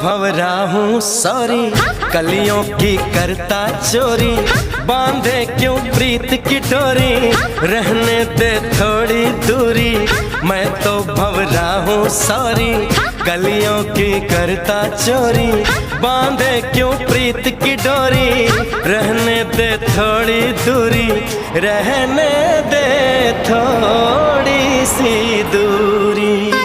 भंवरा हूँ सॉरी, कलियों की करता चोरी, बांधे क्यों प्रीत की डोरी, रहने दे थोड़ी दूरी। मैं तो भंवरा हूँ सॉरी, कलियों की करता चोरी, बांधे क्यों प्रीत की डोरी, रहने दे थोड़ी दूरी, रहने दे थोड़ी सी दूरी।